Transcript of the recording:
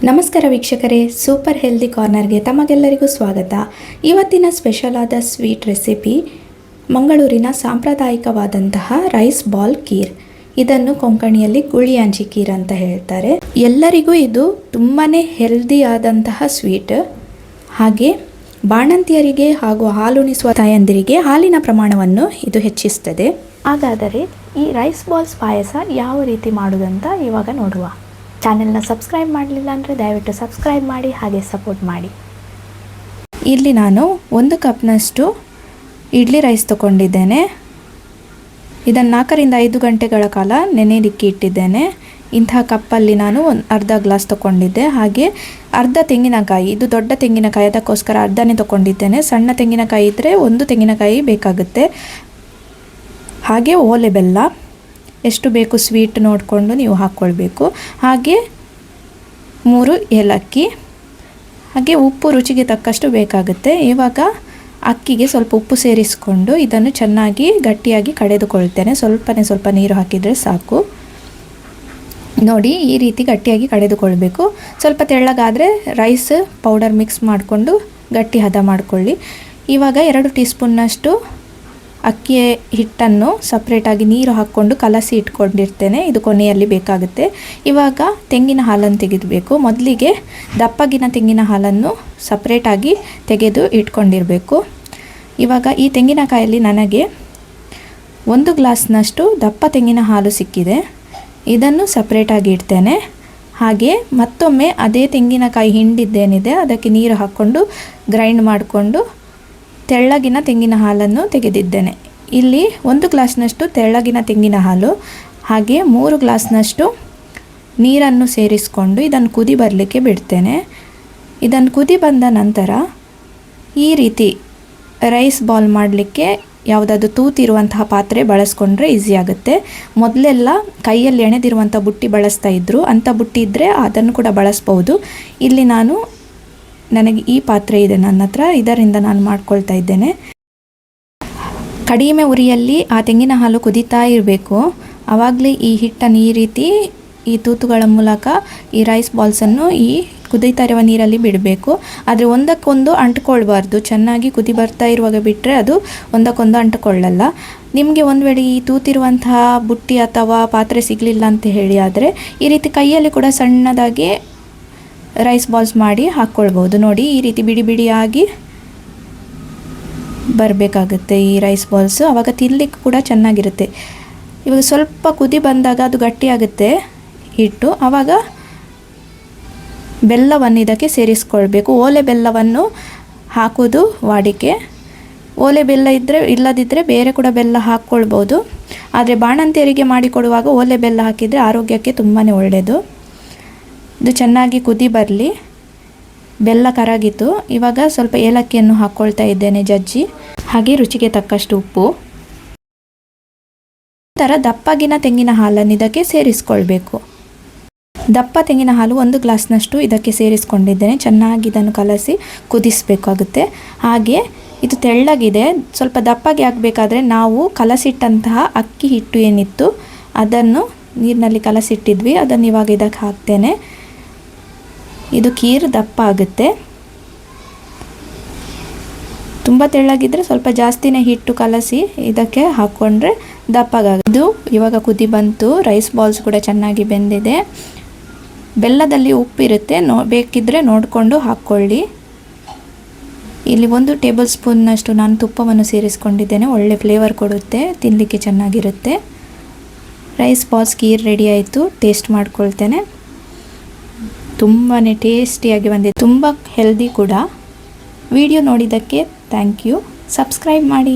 ನಮಸ್ಕಾರ ವೀಕ್ಷಕರೇ, super healthy ಕಾರ್ನರ್ಗೆ ತಮಗೆಲ್ಲರಿಗೂ ಸ್ವಾಗತ. ಇವತ್ತಿನ ಸ್ಪೆಷಲ್ ಆದ ಸ್ವೀಟ್ ರೆಸಿಪಿ ಮಂಗಳೂರಿನ ಸಾಂಪ್ರದಾಯಿಕವಾದಂತಹ ರೈಸ್ ಬಾಲ್ ಖೀರ್. ಇದನ್ನು ಕೊಂಕಣಿಯಲ್ಲಿ ಗುಳಿಯಾಂಜಿ ಖೀರ್ ಅಂತ ಹೇಳ್ತಾರೆ. ಎಲ್ಲರಿಗೂ ಇದು ತುಂಬಾ ಹೆಲ್ದಿ ಆದಂತಹ ಸ್ವೀಟ್. ಹಾಗೆ ಬಾಣಂತಿಯರಿಗೆ ಹಾಗೂ ಹಾಲುಣಿಸುವ ತಾಯಂದಿರಿಗೆ ಹಾಲಿನ ಪ್ರಮಾಣವನ್ನು ಇದು ಹೆಚ್ಚಿಸ್ತದೆ. ಹಾಗಾದರೆ ಈ ರೈಸ್ ಬಾಲ್ಸ್ ಪಾಯಸ ಯಾವ ರೀತಿ ಮಾಡೋದಂತ ಇವಾಗ ನೋಡುವ. ಚಾನೆಲ್ನ ಸಬ್ಸ್ಕ್ರೈಬ್ ಮಾಡಲಿಲ್ಲ ಅಂದರೆ ದಯವಿಟ್ಟು ಸಬ್ಸ್ಕ್ರೈಬ್ ಮಾಡಿ, ಹಾಗೆ ಸಪೋರ್ಟ್ ಮಾಡಿ. ಇಲ್ಲಿ ನಾನು 1 ಕಪ್ನಷ್ಟು ಇಡ್ಲಿ ರೈಸ್ ತೊಗೊಂಡಿದ್ದೇನೆ. ಇದನ್ನು 4 ರಿಂದ 5 ಗಂಟೆಗಳ ಕಾಲ ನೆನೆಯಲಿಕ್ಕೆ ಇಟ್ಟಿದ್ದೇನೆ. ಇಂತಹ ಕಪ್ಪಲ್ಲಿ ನಾನು ಅರ್ಧ ಗ್ಲಾಸ್ ತೊಗೊಂಡಿದ್ದೆ. ಹಾಗೆ ಅರ್ಧ ತೆಂಗಿನಕಾಯಿ, ಇದು ದೊಡ್ಡ ತೆಂಗಿನಕಾಯಿ, ಅದಕ್ಕೋಸ್ಕರ ಅರ್ಧನೇ ತೊಗೊಂಡಿದ್ದೇನೆ. ಸಣ್ಣ ತೆಂಗಿನಕಾಯಿ ಇದ್ದರೆ 1 ತೆಂಗಿನಕಾಯಿ ಬೇಕಾಗುತ್ತೆ. ಹಾಗೆ ಓಲೆ ಬೆಲ್ಲ ಎಷ್ಟು ಬೇಕು ಸ್ವೀಟ್ ನೋಡಿಕೊಂಡು ನೀವು ಹಾಕ್ಕೊಳ್ಬೇಕು. ಹಾಗೆ 3 ಏಲಕ್ಕಿ, ಹಾಗೆ ಉಪ್ಪು ರುಚಿಗೆ ತಕ್ಕಷ್ಟು ಬೇಕಾಗುತ್ತೆ. ಇವಾಗ ಅಕ್ಕಿಗೆ ಸ್ವಲ್ಪ ಉಪ್ಪು ಸೇರಿಸಿಕೊಂಡು ಇದನ್ನು ಚೆನ್ನಾಗಿ ಗಟ್ಟಿಯಾಗಿ ಕಡೆದುಕೊಳ್ತೇನೆ. ಸ್ವಲ್ಪ ನೀರು ಹಾಕಿದರೆ ಸಾಕು. ನೋಡಿ, ಈ ರೀತಿ ಗಟ್ಟಿಯಾಗಿ ಕಡೆದುಕೊಳ್ಬೇಕು. ಸ್ವಲ್ಪ ತೆಳ್ಳಗಾದರೆ ರೈಸ್ ಪೌಡರ್ ಮಿಕ್ಸ್ ಮಾಡಿಕೊಂಡು ಗಟ್ಟಿ ಹದ ಮಾಡಿಕೊಳ್ಳಿ. ಇವಾಗ 2 ಟೀ ಸ್ಪೂನ್ನಷ್ಟು ಅಕ್ಕಿ ಹಿಟ್ಟನ್ನು ಸಪ್ರೇಟಾಗಿ ನೀರು ಹಾಕ್ಕೊಂಡು ಕಲಸಿ ಇಟ್ಕೊಂಡಿರ್ತೇನೆ. ಇದು ಕೊನೆಯಲ್ಲಿ ಬೇಕಾಗುತ್ತೆ. ಇವಾಗ ತೆಂಗಿನ ಹಾಲನ್ನು ತೆಗೆದುಬೇಕು. ಮೊದಲಿಗೆ ದಪ್ಪಗಿನ ತೆಂಗಿನ ಹಾಲನ್ನು ಸಪ್ರೇಟಾಗಿ ತೆಗೆದು ಇಟ್ಕೊಂಡಿರಬೇಕು. ಇವಾಗ ಈ ತೆಂಗಿನಕಾಯಲ್ಲಿ ನನಗೆ 1 ಗ್ಲಾಸ್ನಷ್ಟು ದಪ್ಪ ತೆಂಗಿನ ಹಾಲು ಸಿಕ್ಕಿದೆ. ಇದನ್ನು ಸಪ್ರೇಟಾಗಿ ಇಡ್ತೇನೆ. ಹಾಗೆ ಮತ್ತೊಮ್ಮೆ ಅದೇ ತೆಂಗಿನಕಾಯಿ ಹಿಂಡಿದ್ದೇನಿದೆ ಅದಕ್ಕೆ ನೀರು ಹಾಕ್ಕೊಂಡು ಗ್ರೈಂಡ್ ಮಾಡಿಕೊಂಡು ತೆಳ್ಳಗಿನ ತೆಂಗಿನ ಹಾಲನ್ನು ತೆಗೆದಿದ್ದೇನೆ. ಇಲ್ಲಿ 1 ಗ್ಲಾಸ್ನಷ್ಟು ತೆಳ್ಳಗಿನ ತೆಂಗಿನ ಹಾಲು, ಹಾಗೆ 3 ಗ್ಲಾಸ್ನಷ್ಟು ನೀರನ್ನು ಸೇರಿಸಿಕೊಂಡು ಇದನ್ನು ಕುದಿ ಬರಲಿಕ್ಕೆ ಬಿಡ್ತೇನೆ. ಇದನ್ನು ಕುದಿ ಬಂದ ನಂತರ ಈ ರೀತಿ ರೈಸ್ ಬಾಲ್ ಮಾಡಲಿಕ್ಕೆ ಯಾವುದಾದ್ರು ತೂತಿರುವಂತಹ ಪಾತ್ರೆ ಬಳಸ್ಕೊಂಡ್ರೆ ಈಸಿ ಆಗುತ್ತೆ. ಮೊದಲೆಲ್ಲ ಕೈಯಲ್ಲಿ ಎಣೆದಿರುವಂಥ ಬುಟ್ಟಿ ಬಳಸ್ತಾ ಇದ್ದರು. ಅಂಥ ಬುಟ್ಟಿ ಇದ್ದರೆ ಅದನ್ನು ಕೂಡ ಬಳಸ್ಬೋದು. ಇಲ್ಲಿ ನನಗೆ ಈ ಪಾತ್ರೆ ಇದೆ ನನ್ನ ಹತ್ರ, ಇದರಿಂದ ನಾನು ಮಾಡ್ಕೊಳ್ತಾ ಇದ್ದೇನೆ. ಕಡಿಮೆ ಉರಿಯಲ್ಲಿ ಆ ತೆಂಗಿನ ಹಾಲು ಕುದೀತಾ ಇರಬೇಕು. ಆವಾಗಲೇ ಈ ಹಿಟ್ಟನ್ನು ಈ ರೀತಿ ಈ ತೂತುಗಳ ಮೂಲಕ ಈ ರೈಸ್ ಬಾಲ್ಸನ್ನು ಈ ಕುದೀತಾ ಇರುವ ನೀರಲ್ಲಿ ಬಿಡಬೇಕು. ಆದರೆ ಒಂದಕ್ಕೊಂದು ಅಂಟ್ಕೊಳ್ಬಾರ್ದು. ಚೆನ್ನಾಗಿ ಕುದಿ ಬರ್ತಾ ಇರುವಾಗ ಬಿಟ್ಟರೆ ಅದು ಒಂದಕ್ಕೊಂದು ಅಂಟ್ಕೊಳ್ಳಲ್ಲ. ನಿಮಗೆ ಒಂದು ವೇಳೆ ಈ ತೂತಿರುವಂತಹ ಬುಟ್ಟಿ ಅಥವಾ ಪಾತ್ರೆ ಸಿಗಲಿಲ್ಲ ಅಂತ ಹೇಳಿ ಆದರೆ ಈ ರೀತಿ ಕೈಯಲ್ಲಿ ಕೂಡ ಸಣ್ಣದಾಗಿ ರೈಸ್ ಬಾಲ್ಸ್ ಮಾಡಿ ಹಾಕ್ಕೊಳ್ಬೋದು. ನೋಡಿ, ಈ ರೀತಿ ಬಿಡಿ ಬಿಡಿಯಾಗಿ ಬರಬೇಕಾಗುತ್ತೆ ಈ ರೈಸ್ ಬಾಲ್ಸ್. ಆವಾಗ ತಿನ್ನಲಿಕ್ಕೆ ಕೂಡ ಚೆನ್ನಾಗಿರುತ್ತೆ. ಇವಾಗ ಸ್ವಲ್ಪ ಕುದಿ ಬಂದಾಗ ಅದು ಗಟ್ಟಿಯಾಗುತ್ತೆ ಹಿಟ್ಟು. ಆವಾಗ ಬೆಲ್ಲವನ್ನು ಇದಕ್ಕೆ ಸೇರಿಸ್ಕೊಳ್ಬೇಕು. ಓಲೆ ಬೆಲ್ಲವನ್ನು ಹಾಕೋದು ವಾಡಿಕೆ. ಓಲೆ ಬೆಲ್ಲ ಇಲ್ಲದಿದ್ದರೆ ಬೇರೆ ಕೂಡ ಬೆಲ್ಲ ಹಾಕ್ಕೊಳ್ಬೋದು. ಆದರೆ ಬಾಣಂತಿಯರಿಗೆ ಮಾಡಿಕೊಡುವಾಗ ಓಲೆ ಬೆಲ್ಲ ಹಾಕಿದರೆ ಆರೋಗ್ಯಕ್ಕೆ ತುಂಬಾ ಒಳ್ಳೆಯದು. ಇದು ಚೆನ್ನಾಗಿ ಕುದಿ ಬರಲಿ. ಬೆಲ್ಲ ಕರಗಿತು. ಇವಾಗ ಸ್ವಲ್ಪ ಏಲಕ್ಕಿಯನ್ನು ಹಾಕ್ಕೊಳ್ತಾ ಇದ್ದೇನೆ ಜಜ್ಜಿ, ಹಾಗೆ ರುಚಿಗೆ ತಕ್ಕಷ್ಟು ಉಪ್ಪು. ನಂತರ ದಪ್ಪಗಿನ ತೆಂಗಿನ ಹಾಲನ್ನು ಇದಕ್ಕೆ ಸೇರಿಸ್ಕೊಳ್ಬೇಕು. ದಪ್ಪ ತೆಂಗಿನ ಹಾಲು 1 ಗ್ಲಾಸ್ನಷ್ಟು ಇದಕ್ಕೆ ಸೇರಿಸ್ಕೊಂಡಿದ್ದೇನೆ. ಚೆನ್ನಾಗಿ ಇದನ್ನು ಕಲಸಿ ಕುದಿಸಬೇಕಾಗುತ್ತೆ. ಹಾಗೆ ಇದು ತೆಳ್ಳಗಿದೆ. ಸ್ವಲ್ಪ ದಪ್ಪಗೆ ಆಗಬೇಕಾದ್ರೆ ನಾವು ಕಲಸಿಟ್ಟಂತಹ ಅಕ್ಕಿ ಹಿಟ್ಟು ಏನಿತ್ತು ಅದನ್ನು ನೀರಿನಲ್ಲಿ ಕಲಸಿಟ್ಟಿದ್ವಿ, ಅದನ್ನು ಇವಾಗ ಇದಕ್ಕೆ ಹಾಕ್ತೇನೆ. ಇದು ಖೀರ್ ದಪ್ಪ ಆಗುತ್ತೆ. ತುಂಬ ತೆಳ್ಳಗಿದ್ರೆ ಸ್ವಲ್ಪ ಜಾಸ್ತಿನೇ ಹಿಟ್ಟು ಕಲಸಿ ಇದಕ್ಕೆ ಹಾಕ್ಕೊಂಡ್ರೆ ದಪ್ಪಗಾಗುತ್ತೆ. ಇದು ಇವಾಗ ಕುದಿ ಬಂತು. ರೈಸ್ ಬಾಲ್ಸ್ ಕೂಡ ಚೆನ್ನಾಗಿ ಬೆಂದಿದೆ. ಬೆಲ್ಲದಲ್ಲಿ ಉಪ್ಪಿರುತ್ತೆ, ಬೇಕಿದ್ದರೆ ನೋಡಿಕೊಂಡು ಹಾಕ್ಕೊಳ್ಳಿ. ಇಲ್ಲಿ 1 ಟೇಬಲ್ ಸ್ಪೂನ್ನಷ್ಟು ನಾನು ತುಪ್ಪವನ್ನು ಸೇರಿಸ್ಕೊಂಡಿದ್ದೇನೆ. ಒಳ್ಳೆ ಫ್ಲೇವರ್ ಕೊಡುತ್ತೆ, ತಿನ್ನಲಿಕ್ಕೆ ಚೆನ್ನಾಗಿರುತ್ತೆ. ರೈಸ್ ಬಾಲ್ಸ್ ಖೀರ್ ರೆಡಿ ಆಯಿತು. ಟೇಸ್ಟ್ ಮಾಡ್ಕೊಳ್ತೇನೆ. ತುಂಬಾ ಟೇಸ್ಟಿಯಾಗಿ ಬಂದಿದೆ, ತುಂಬ ಹೆಲ್ದಿ ಕೂಡ. ವಿಡಿಯೋ ನೋಡಿದ್ದಕ್ಕೆ ಥ್ಯಾಂಕ್ ಯು. ಸಬ್ಸ್ಕ್ರೈಬ್ ಮಾಡಿ.